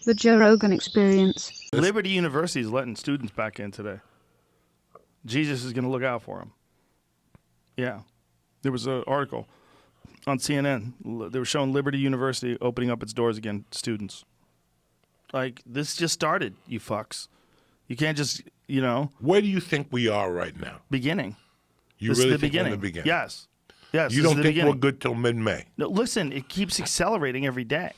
The Joe Rogan Experience. Liberty University is letting students back in today. Jesus is going to look out for them. Yeah. There was an article on CNN. They were showing Liberty University opening up its doors again to students. Like, this just started, you fucks. You can't just, Where do you think we are right now? Beginning. You This really is the think we're in beginning. the beginning? Yes. Yes. You this don't is the think beginning. we're good till mid-May? No, listen, it keeps accelerating every day.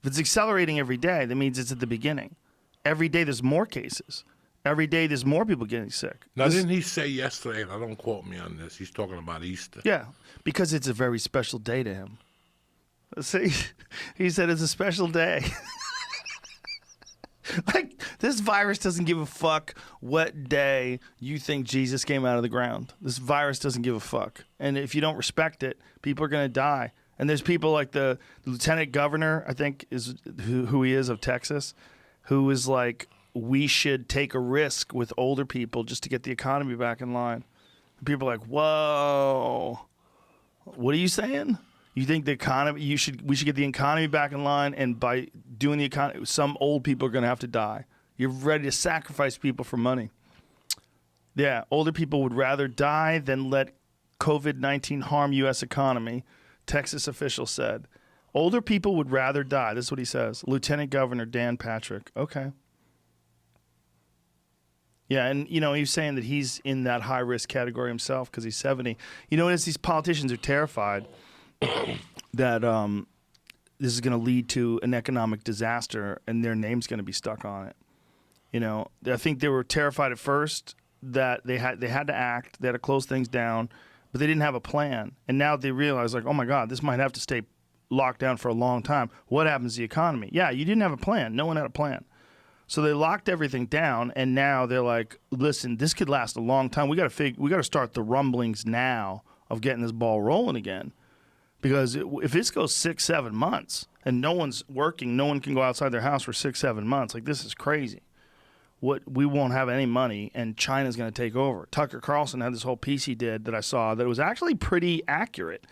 If it's accelerating every day, that means it's at the beginning. Every day there's more cases. Every day there's more people getting sick. Now, didn't he say yesterday, and I don't quote me on this, he's talking about Easter. Yeah, because it's a very special day to him. See, he said it's a special day. Like, this virus doesn't give a fuck what day you think Jesus came out of the ground. This virus doesn't give a fuck. And if you don't respect it, people are going to die. And there's people like the lieutenant governor, I think, is who he is, of Texas, who is like, we should take a risk with older people just to get the economy back in line. And people are like, whoa, what are you saying? You think the economy? We should get the economy back in line, and by doing the economy, some old people are going to have to die. You're ready to sacrifice people for money. Yeah, older people would rather die than let COVID-19 harm U.S. economy, Texas official said. Older people would rather die. This is what he says. Lieutenant Governor Dan Patrick. Okay. Yeah, and, he was saying that he's in that high-risk category himself because he's 70. You know, as these politicians are terrified that this is going to lead to an economic disaster and their name's going to be stuck on it. I think they were terrified at first that they had to act, they had to close things down, but they didn't have a plan. And now they realize, like, oh my God, this might have to stay locked down for a long time. What happens to the economy? Yeah, you didn't have a plan. No one had a plan. So they locked everything down, and now they're like, listen, this could last a long time. We got to start the rumblings now of getting this ball rolling again. Because if this goes 6-7 months and no one's working, no one can go outside their house for 6-7 months, like, this is crazy. We won't have any money, and China's going to take over. Tucker Carlson had this whole piece he did that I saw that was actually pretty accurate,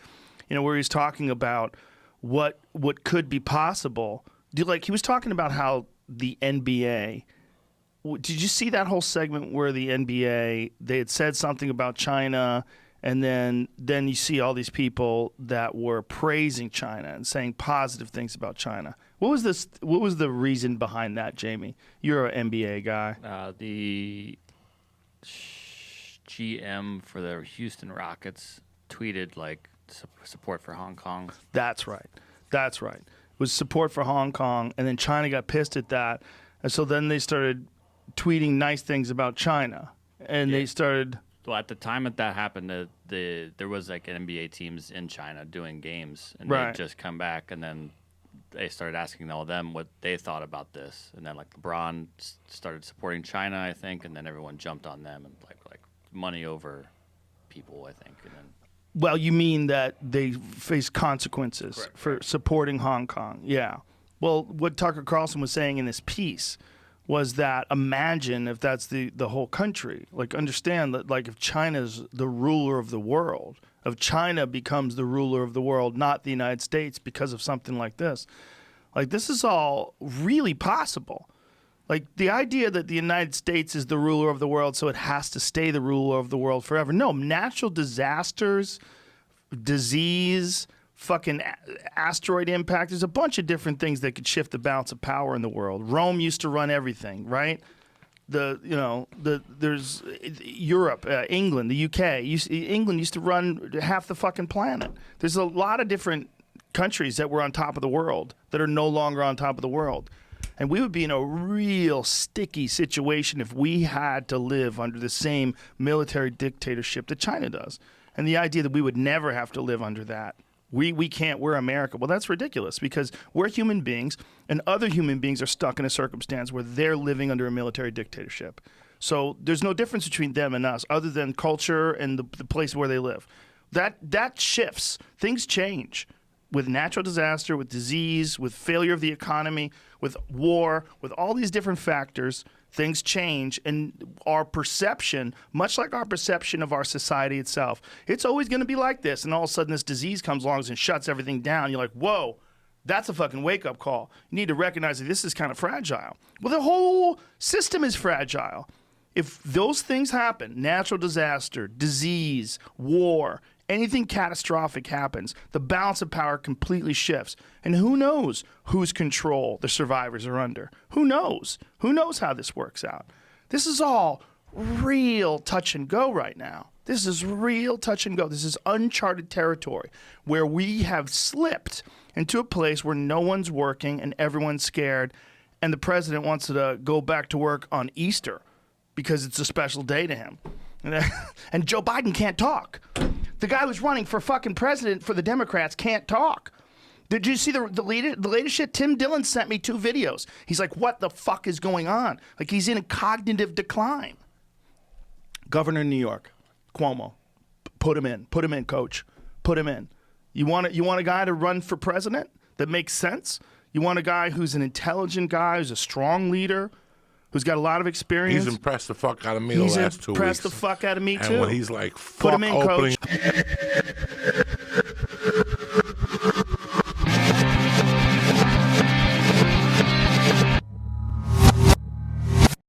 where he's talking about what could be possible. Like, he was talking about how the NBA, did you see that whole segment where the NBA, they had said something about China, and then you see all these people that were praising China and saying positive things about China. What was the reason behind that, Jamie? You're an NBA guy. The GM for the Houston Rockets tweeted, like, support for Hong Kong. That's right. It was support for Hong Kong, and then China got pissed at that. And so then they started tweeting nice things about China. And they started... Well, at the time that happened, there was like NBA teams in China doing games, and Right. they'd just come back, and then they started asking all of them what they thought about this, and then like LeBron started supporting China, I think, and then everyone jumped on them and like money over people, I think, and then. Well, you mean that they face consequences Correct. for supporting Hong Kong. Yeah. Well, what Tucker Carlson was saying in this piece was that imagine if that's the whole country. Like, understand that, like, if China's the ruler of the world, if China becomes the ruler of the world, not the United States, because of something like this, like, this is all really possible. Like, the idea that the United States is the ruler of the world, so it has to stay the ruler of the world forever. No, natural disasters, disease, fucking asteroid impact. There's a bunch of different things that could shift the balance of power in the world. Rome used to run everything, right? There's Europe, England, the UK. England used to run half the fucking planet. There's a lot of different countries that were on top of the world that are no longer on top of the world. And we would be in a real sticky situation if we had to live under the same military dictatorship that China does. And the idea that we would never have to live under that. We can't, we're America. Well, that's ridiculous because we're human beings and other human beings are stuck in a circumstance where they're living under a military dictatorship. So there's no difference between them and us other than culture and the place where they live. That shifts. Things change with natural disaster, with disease, with failure of the economy, with war, with all these different factors. Things change, and our perception, much like our perception of our society itself, it's always going to be like this. And all of a sudden, this disease comes along and shuts everything down. You're like, whoa, That's a fucking wake-up call. You need to recognize that this is kind of fragile. Well, the whole system is fragile. If those things happen, natural disaster, disease, war, anything catastrophic happens, the balance of power completely shifts. And who knows whose control the survivors are under? Who knows? Who knows how this works out? This is all real touch and go right now. This is real touch and go. This is uncharted territory where we have slipped into a place where no one's working and everyone's scared, and the president wants to go back to work on Easter because it's a special day to him. And Joe Biden can't talk. The guy who's running for fucking president for the Democrats can't talk. Did you see the latest shit? Tim Dillon sent me 2 videos. He's like, what the fuck is going on? Like, he's in a cognitive decline. Governor of New York, Cuomo, put him in. Put him in, coach. Put him in. You want a guy to run for president that makes sense? You want a guy who's an intelligent guy, who's a strong leader, who's got a lot of experience. He's impressed the fuck out of me the last 2 weeks. He's impressed the fuck out of me, too. And when he's like, fuck Put him in, opening. coach.